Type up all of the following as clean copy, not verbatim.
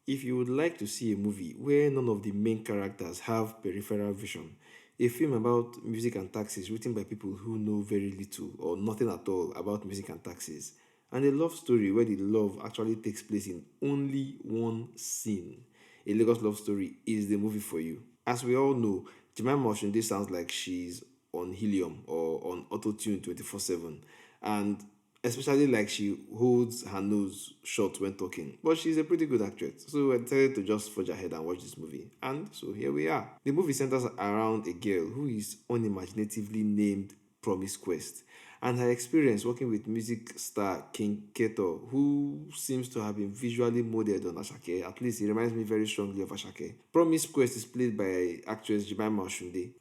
If you would like to see a movie where none of the main characters have peripheral vision, a film about music and taxes written by people who know very little or nothing at all about music and taxes, and a love story where the love actually takes place in only one scene, a Lagos love story is the movie for you. As we all know, Jemimah Osunde sounds like she's on helium or on auto tune 24/7, and especially like she holds her nose shut when talking. But she's a pretty good actress, so I decided to just forge ahead and watch this movie. And so here we are. The movie centers around a girl who is unimaginatively named Promise Quest, and her experience working with music star King Keto, who seems to have been visually modeled on Ashake. At least he reminds me very strongly of Ashake. Promise Quest is played by actress Jemimah Osunde.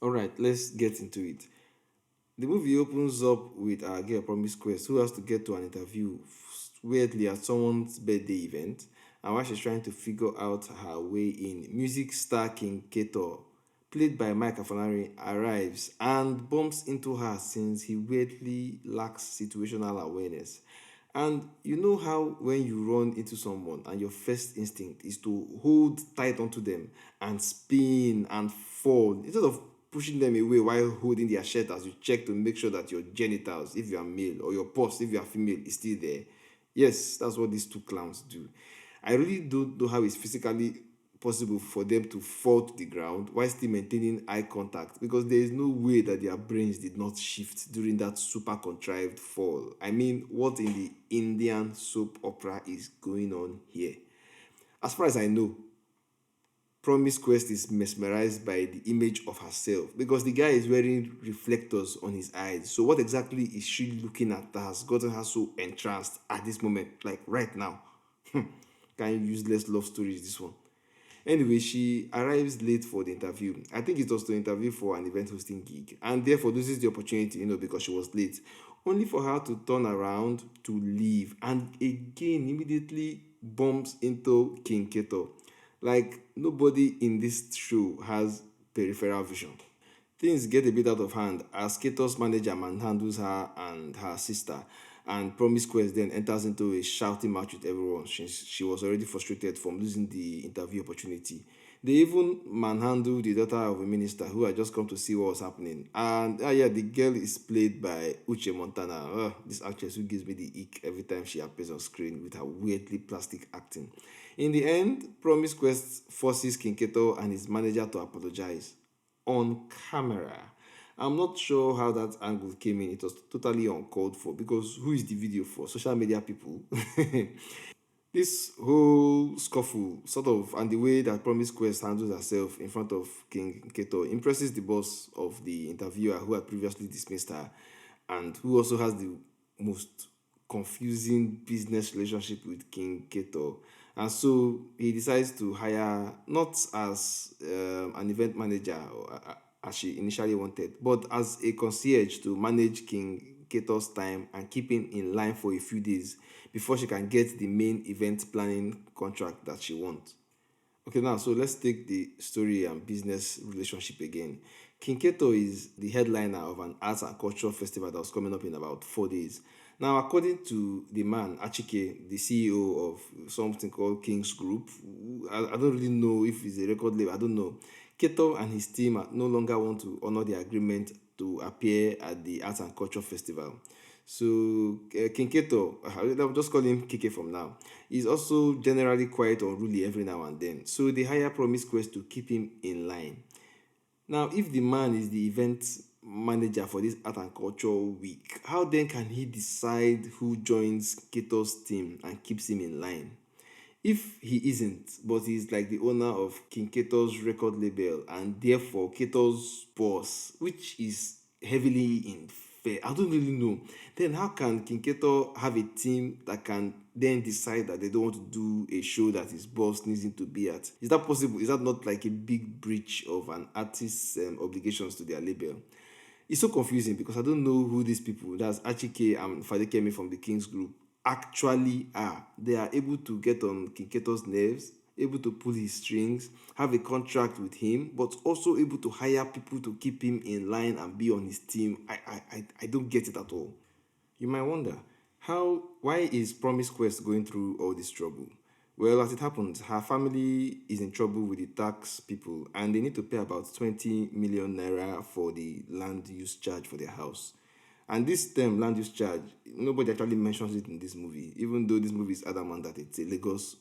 Alright, let's get into it. The movie opens up with our girl Promise Quest, who has to get to an interview weirdly at someone's birthday event, and while she's trying to figure out her way in, music star King Keto, played by Mike Afolarin, arrives and bumps into her since he weirdly lacks situational awareness. And you know how when you run into someone and your first instinct is to hold tight onto them and spin and fall instead of pushing them away while holding their shirt as you check to make sure that your genitals, if you are male, or your pus, if you are female, is still there. Yes, that's what these two clowns do. I really don't know how it's physically possible for them to fall to the ground while still maintaining eye contact, because there is no way that their brains did not shift during that super contrived fall. I mean, what in the Indian soap opera is going on here? As far as I know, Promise Quest is mesmerized by the image of herself because the guy is wearing reflectors on his eyes. So, what exactly is she looking at that has gotten her so entranced at this moment, like right now? Kind of useless love story is this one. Anyway, she arrives late for the interview. I think it was to interview for an event hosting gig, and therefore loses the opportunity, because she was late. Only for her to turn around to leave, and again immediately bumps into King Keto. Like nobody in this show has peripheral vision. Things get a bit out of hand as Keto's manager manhandles her and her sister, and Promise Quest then enters into a shouting match with everyone since she was already frustrated from losing the interview opportunity. They even manhandle the daughter of a minister who had just come to see what was happening. And yeah, the girl is played by Uche Montana. This actress who gives me the ick every time she appears on screen with her weirdly plastic acting. In the end, Promise Quest forces Kinketo and his manager to apologize on camera. I'm not sure how that angle came in. It was totally uncalled for because who is the video for? Social media people. This whole scuffle, sort of, and the way that Promise Quest handles herself in front of King Keto impresses the boss of the interviewer who had previously dismissed her and who also has the most confusing business relationship with King Keto. And so he decides to hire not as an event manager as she initially wanted, but as a concierge to manage King Keto's time and keep him in line for a few days before she can get the main event planning contract that she wants. Okay, now, so let's take the story and business relationship again. King Keto is the headliner of an arts and cultural festival that was coming up in about 4 days. Now, according to the man, Achike, the CEO of something called King's Group, I don't really know if it's a record label, I don't know. Keto and his team no longer want to honor the agreement to appear at the Arts and Culture Festival. So King Keto, I'll just call him Kike from now, is also generally quiet or unruly every now and then. So they hire Promise Quest to keep him in line. Now, if the man is the event manager for this art and culture week, how then can he decide who joins Keto's team and keeps him in line? If he isn't, but he's like the owner of King Keto's record label and therefore Keto's boss, which is heavily in fair, I don't really know. Then how can King Keto have a team that can then decide that they don't want to do a show that his boss needs him to be at? Is that possible? Is that not like a big breach of an artist's obligations to their label? It's so confusing because I don't know who these people, that's Achike and Fadekemi from the Kings Group, actually are. They are able to get on Kinketo's nerves, able to pull his strings, have a contract with him, but also able to hire people to keep him in line and be on his team. I don't get it at all. You might wonder, why is Promise Quest going through all this trouble? Well, as it happens, her family is in trouble with the tax people and they need to pay about 20 million naira for the land use charge for their house. And this term, land use charge, nobody actually mentions it in this movie, even though this movie is adamant that it's a Lagos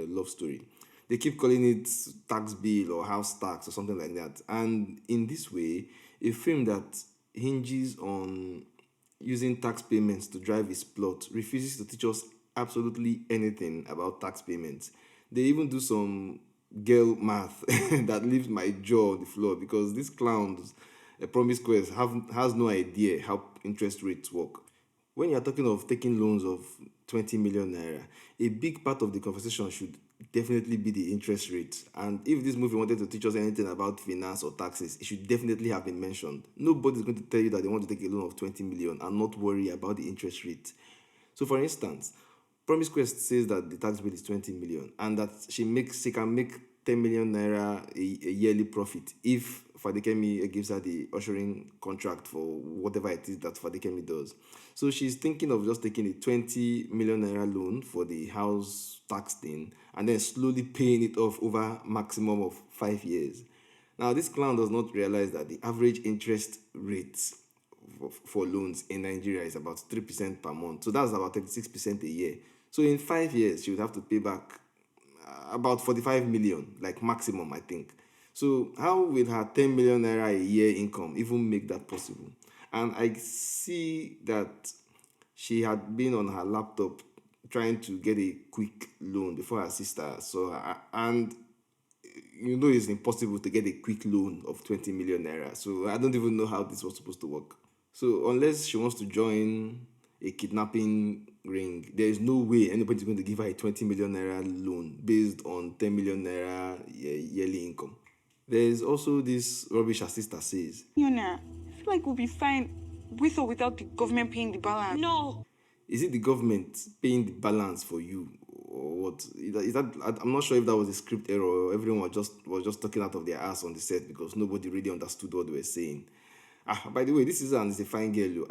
love story. They keep calling it tax bill or house tax or something like that. And in this way, a film that hinges on using tax payments to drive its plot refuses to teach us absolutely anything about tax payments. They even do some girl math that leaves my jaw on the floor because these clowns, promise quest, has no idea how interest rates work. When you're talking of taking loans of 20 million naira, a big part of the conversation should definitely be the interest rate. And if this movie wanted to teach us anything about finance or taxes, it should definitely have been mentioned. Nobody's going to tell you that they want to take a loan of 20 million and not worry about the interest rate. So, for instance, Promise Quest says that the tax bill is 20 million and that she can make 10 million naira a yearly profit if Fadekemi gives her the ushering contract for whatever it is that Fadekemi does. So she's thinking of just taking a 20 million naira loan for the house tax thing and then slowly paying it off over maximum of 5 years. Now, this clown does not realize that the average interest rate for loans in Nigeria is about 3% per month. So that's about 36% a year. So in 5 years, she would have to pay back about 45 million, like maximum, I think. So how will her 10 million naira a year income even make that possible? And I see that she had been on her laptop trying to get a quick loan before her sister saw her. And you know it's impossible to get a quick loan of 20 million naira. So I don't even know how this was supposed to work. So unless she wants to join a kidnapping ring, there is no way anybody's going to give her a 20 million naira loan based on 10 million naira yearly income. There is also this rubbish her sister says. Yona, I feel like we'll be fine with or without the government paying the balance. No. Is it the government paying the balance for you or what? Is that I'm not sure if that was a script error or everyone was just talking out of their ass on the set because nobody really understood what they were saying. By the way, this is a fine girl.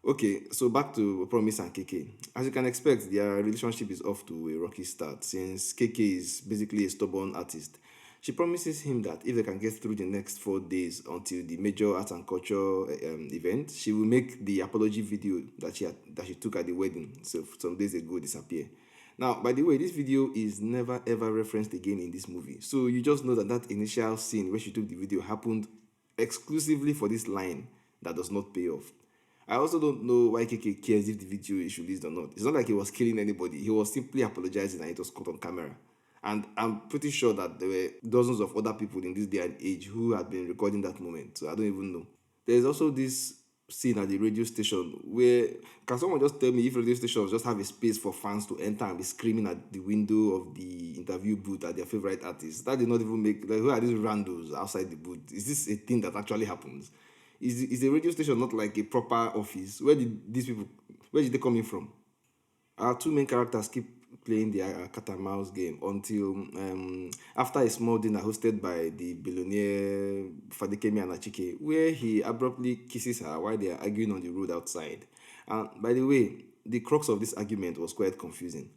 Okay, so back to Promise and KK. As you can expect, their relationship is off to a rocky start since KK is basically a stubborn artist. She promises him that if they can get through the next 4 days until the major art and culture event, she will make the apology video that she took at the wedding so some days ago disappear. Now, by the way, this video is never ever referenced again in this movie. So you just know that that initial scene where she took the video happened exclusively for this line that does not pay off. I also don't know why KK cares if the video is released or not. It's not like he was killing anybody. He was simply apologizing and it was caught on camera. And I'm pretty sure that there were dozens of other people in this day and age who had been recording that moment. So I don't even know. There's also this scene at the radio station where can someone just tell me if radio stations just have a space for fans to enter and be screaming at the window of the interview booth at their favorite artist? That did not even make like who are these randos outside the booth? Is this a thing that actually happens? Is a radio station not like a proper office? Where did they come in from? Our two main characters keep playing their cat and mouse game until after a small dinner hosted by the billionaire Fadekemi Anachike, where he abruptly kisses her while they are arguing on the road outside. And by the way, the crux of this argument was quite confusing.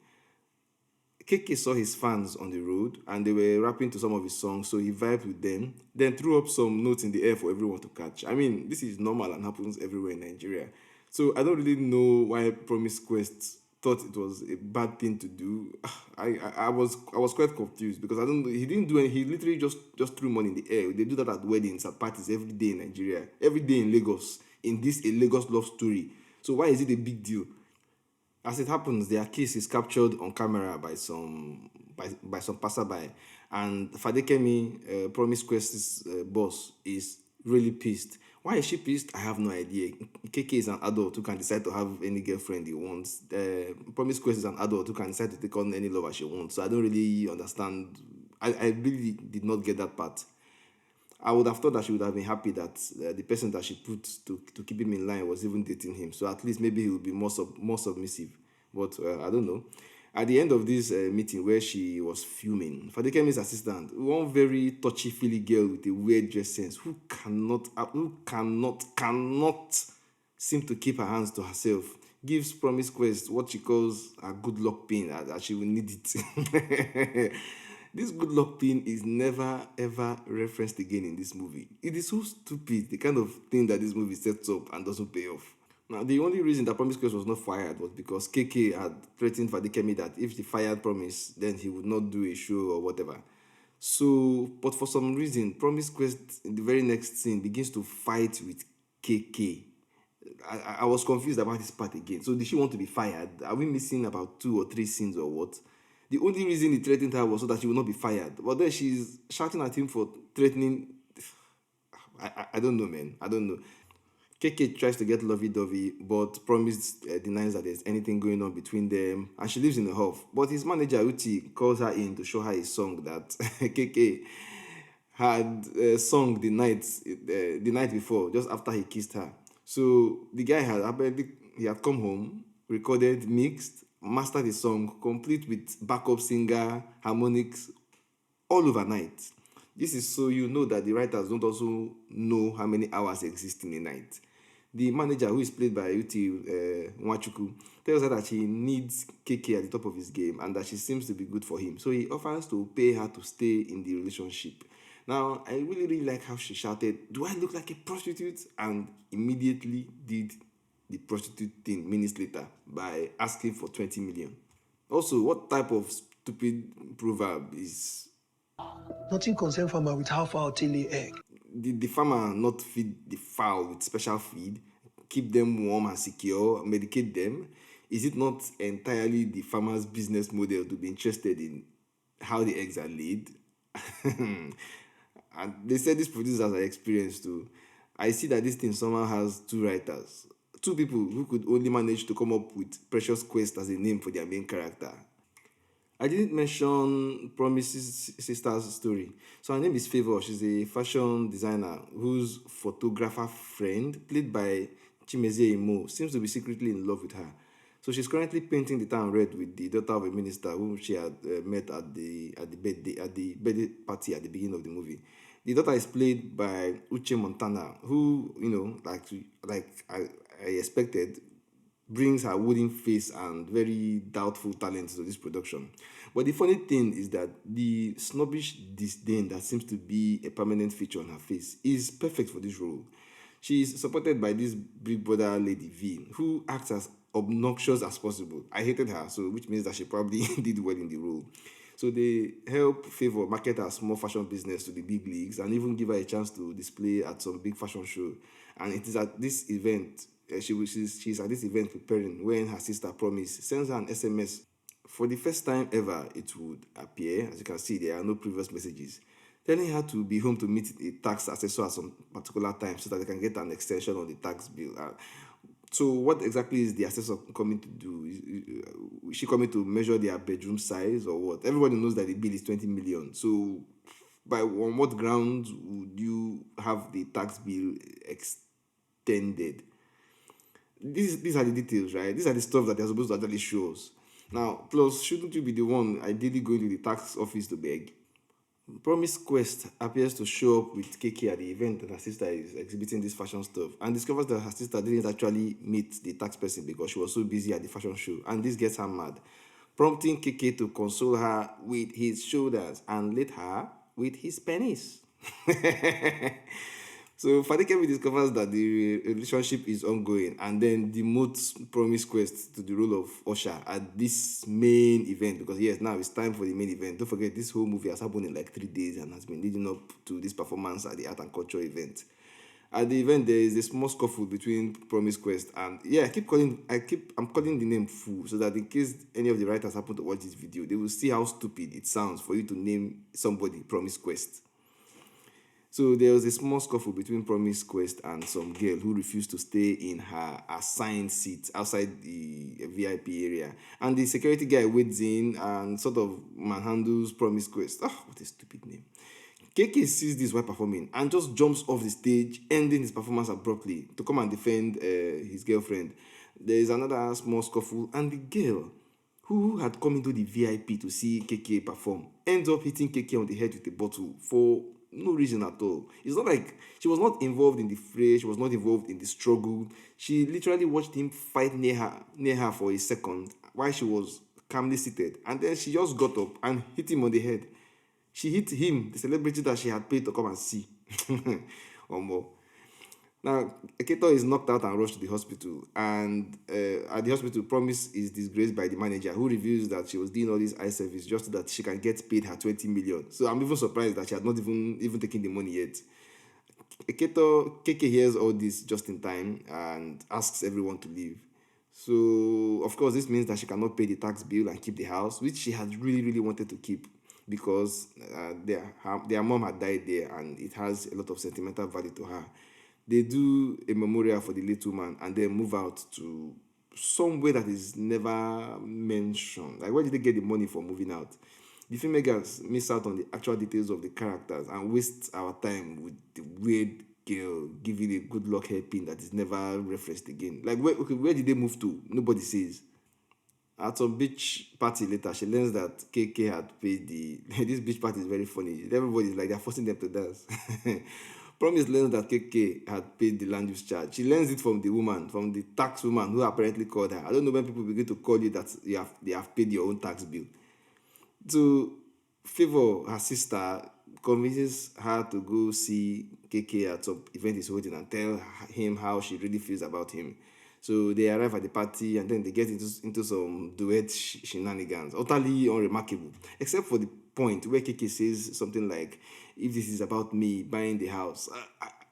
KK saw his fans on the road and they were rapping to some of his songs, so he vibed with them, then threw up some notes in the air for everyone to catch. I mean, this is normal and happens everywhere in Nigeria. So I don't really know why Promise Quest thought it was a bad thing to do. I was quite confused because I don't he didn't do any he literally just threw money in the air. They do that at weddings, at parties every day in Nigeria, every day in Lagos, in this a Lagos love story. So why is it a big deal? As it happens, their kiss is captured on camera by some passerby, and Fadekemi, Promise Quest's boss, is really pissed. Why is she pissed? I have no idea. KK is an adult who can decide to have any girlfriend he wants. Promise Quest is an adult who can decide to take on any lover she wants. So I don't really understand. I really did not get that part. I would have thought that she would have been happy that the person that she put to keep him in line was even dating him. So at least maybe he would be more submissive. But I don't know. At the end of this meeting where she was fuming, Fadekemi's assistant, one very touchy-feely girl with a weird dress sense who cannot seem to keep her hands to herself, gives Promise Quest what she calls a good luck pin, as she will need it. This good luck pin is never ever referenced again in this movie. It is so stupid, the kind of thing that this movie sets up and doesn't pay off. Now, the only reason that Promise Quest was not fired was because KK had threatened Fadikemi that if she fired Promise, then he would not do a show or whatever. So, but for some reason, Promise Quest in the very next scene begins to fight with KK. I was confused about this part again. So, did she want to be fired? Are we missing about 2 or 3 scenes or what? The only reason he threatened her was so that she would not be fired. But then she's shouting at him for threatening. I don't know, man. I don't know. KK tries to get lovey-dovey, but Promise denies that there's anything going on between them, and she lives in a huff. But his manager, Uti, calls her in to show her a song that KK had sung the night before, just after he kissed her. So the guy had apparently he had come home, recorded, mixed, mastered the song, complete with backup singer, harmonics, all overnight. This is so you know that the writers don't also know how many hours exist in a night. The manager, who is played by Uti Nwachukwu, tells her that she needs KK at the top of his game and that she seems to be good for him. So he offers to pay her to stay in the relationship. Now, I really, really like how she shouted, "Do I look like a prostitute?" And immediately did the prostitute thing minutes later by asking for 20 million. Also, what type of stupid proverb is Nothing concern farmer with how far till lay egg. did the farmer not feed the fowl with special feed, keep them warm and secure, medicate them? Is it not entirely the farmer's business model to be interested in how the eggs are laid? And they said these producers are experienced too. I see that this thing somehow has 2 writers, 2 people who could only manage to come up with Precious Quest as a name for their main character. I didn't mention Promise's sister's story. So her name is Favor. She's a fashion designer whose photographer friend, played by Chimezie Imo, seems to be secretly in love with her. So she's currently painting the town red with the daughter of a minister whom she had met at the birthday party at the beginning of the movie. The daughter is played by Uche Montana, who like I expected brings her wooden face and very doubtful talent to this production. But the funny thing is that the snobbish disdain that seems to be a permanent feature on her face is perfect for this role. She is supported by this big brother lady V, who acts as obnoxious as possible. I hated her, so which means that she probably did well in the role. So they help Favor market her small fashion business to the big leagues and even give her a chance to display at some big fashion show. And it is at this event, she's at this event preparing when her sister Promise sends her an SMS. For the first time ever, it would appear, as you can see, there are no previous messages, telling her to be home to meet a tax assessor at some particular time so that they can get an extension on the tax bill. So what exactly is the assessor coming to do? Is she coming to measure their bedroom size or what? Everybody knows that the bill is 20 million. So on what grounds would you have the tax bill extended? These are the details, right? These are the stuff that they're supposed to actually show us. Now, plus, shouldn't you be the one ideally going to the tax office to beg? Promise Quest appears to show up with KK at the event that her sister is exhibiting this fashion stuff and discovers that her sister didn't actually meet the tax person because she was so busy at the fashion show, and this gets her mad, prompting KK to console her with his shoulders and lead her with his penis. So Fadikemi discovers that the relationship is ongoing and then demotes Promise Quest to the role of Usher at this main event because yes, now it's time for the main event. Don't forget, this whole movie has happened in like 3 days and has been leading up to this performance at the art and culture event. At the event, there is a small scuffle between Promise Quest and yeah, I'm calling the name Fool so that in case any of the writers happen to watch this video, they will see how stupid it sounds for you to name somebody Promise Quest. So there was a small scuffle between Promise Quest and some girl who refused to stay in her assigned seat outside the VIP area. And the security guy wades in and sort of manhandles Promise Quest. Oh, what a stupid name. KK sees this while performing and just jumps off the stage, ending his performance abruptly to come and defend his girlfriend. There is another small scuffle, and the girl who had come into the VIP to see KK perform ends up hitting KK on the head with a bottle for No reason at all. It's not like she was not involved in the fray, she was not involved in the struggle. She literally watched him fight near her for a second while she was calmly seated. And then she just got up and hit him on the head. She hit him, the celebrity that she had paid to come and see. Or more. Now, Eketo is knocked out and rushed to the hospital. And at the hospital, Promise is disgraced by the manager, who reveals that she was doing all this eye service just so that she can get paid her 20 million. So I'm even surprised that she had not even taken the money yet. Eketo, Keke hears all this just in time and asks everyone to leave. So, of course, this means that she cannot pay the tax bill and keep the house, which she had really wanted to keep because their mom had died there and it has a lot of sentimental value to her. They do a memorial for the late woman and then move out to somewhere that is never mentioned. Like, where did they get the money for moving out? The filmmakers miss out on the actual details of the characters and waste our time with the weird girl giving a good luck hairpin that is never referenced again. Like, where did they move to? Nobody says. At some beach party later, she learns that KK had paid the. This beach party is very funny. Everybody's like they're forcing them to dance. Promise learns that KK had paid the land use charge. She learns it from the woman, from the tax woman who apparently called her. I don't know when people begin to call you that they have paid your own tax bill. To favor her sister, convinces her to go see KK at some event he's holding and tell him how she really feels about him. So they arrive at the party and then they get into some duet shenanigans, utterly unremarkable, except for the point where KK says something like, "If this is about me buying the house."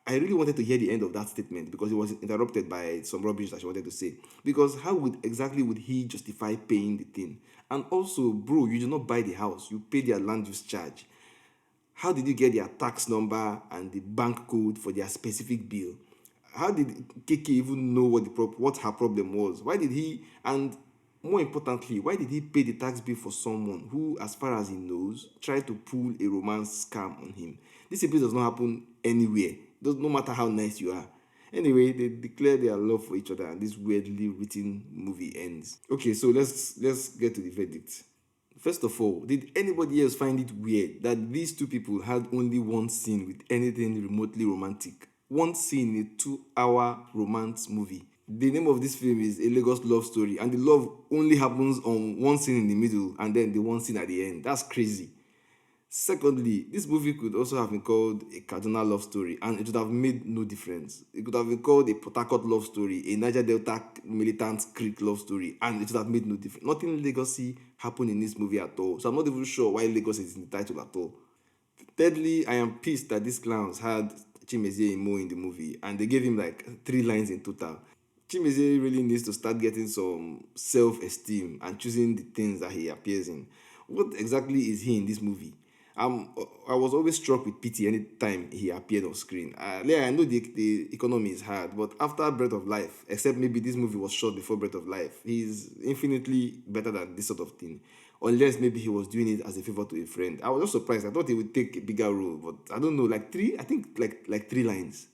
I really wanted to hear the end of that statement because it was interrupted by some rubbish that she wanted to say. Because how would he justify paying the thing? And also, bro, you did not buy the house. You paid their land use charge. How did you get their tax number and the bank code for their specific bill? How did KK even know what her problem was? Why did he, and more importantly, why did he pay the tax bill for someone who, as far as he knows, tried to pull a romance scam on him? This simply does not happen anywhere, no matter how nice you are. Anyway, they declare their love for each other, and this weirdly written movie ends. Okay, so let's get to the verdict. First of all, did anybody else find it weird that these two people had only one scene with anything remotely romantic? One scene in a 2-hour romance movie. The name of this film is A Lagos Love Story, and the love only happens on one scene in the middle and then the one scene at the end. That's crazy. Secondly, this movie could also have been called a Kaduna love story and it would have made no difference. It could have been called a Port Harcourt love story, a Niger Delta militant Creek love story, and it would have made no difference. Nothing legacy happened in this movie at all, so I'm not even sure why Lagos is in the title at all. Thirdly, I am pissed that these clowns had Chimezie Imo in the movie and they gave him like 3 lines in total. Chimezie really needs to start getting some self-esteem and choosing the things that he appears in. What exactly is he in this movie? I was always struck with pity anytime he appeared on screen. Yeah, I know the economy is hard, but after Breath of Life, except maybe this movie was shot before Breath of Life, he's infinitely better than this sort of thing. Unless maybe he was doing it as a favor to a friend. I was just surprised. I thought he would take a bigger role, but I don't know, like 3, I think like 3 lines.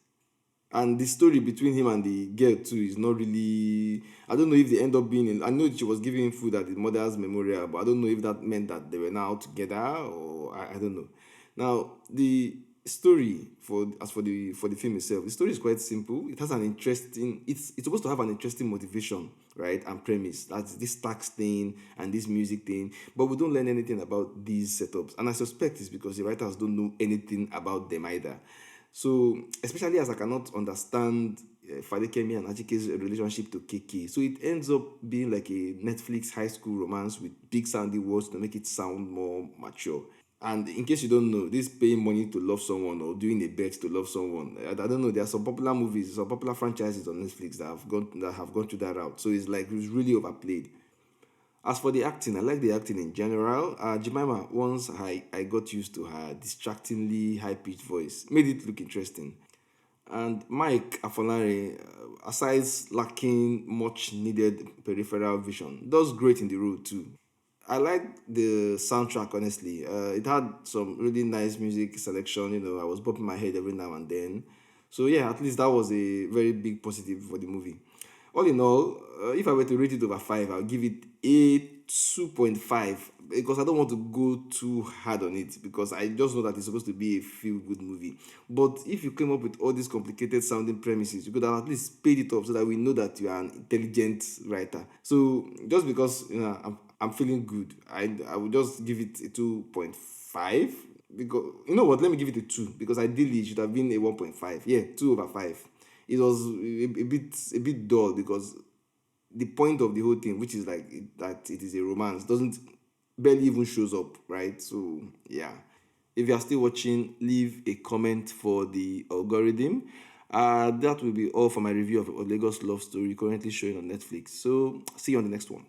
And the story between him and the girl too is not really. I don't know if they end up being in. I know she was giving him food at the mother's memorial, but I don't know if that meant that they were now together or I don't know. Now the story for the film itself, the story is quite simple. It has an interesting. It's supposed to have an interesting motivation, right, and premise. That's this tax thing and this music thing, but we don't learn anything about these setups, and I suspect it's because the writers don't know anything about them either. So, especially as I cannot understand Fadekemi and Ajike's relationship to Keke. So it ends up being like a Netflix high school romance with big sounding words to make it sound more mature. And in case you don't know, this paying money to love someone or doing a bet to love someone, I don't know. There are some popular movies, some popular franchises on Netflix that have gone through that route. So it's really overplayed. As for the acting, I like the acting in general. Jemimah, once I got used to her distractingly high pitched voice, made it look interesting. And Mike Afolarin, aside lacking much needed peripheral vision, does great in the role too. I like the soundtrack, honestly. It had some really nice music selection. I was bopping my head every now and then. So, yeah, at least that was a very big positive for the movie. All in all, if I were to rate it over 5, I'll give it 2.5 because I don't want to go too hard on it because I just know that it's supposed to be a feel good movie. But if you came up with all these complicated sounding premises, you could have at least paid it off so that we know that you are an intelligent writer. So just because I'm feeling good, I would just give it a 2.5 because you know what, let me give it a 2 because ideally it should have been a 1.5. Yeah, 2 over 5. It was a bit dull because the point of the whole thing, which is like that it is a romance, doesn't barely even shows up, right? So yeah. If you are still watching, leave a comment for the algorithm. That will be all for my review of Lagos Love Story currently showing on Netflix. So see you on the next one.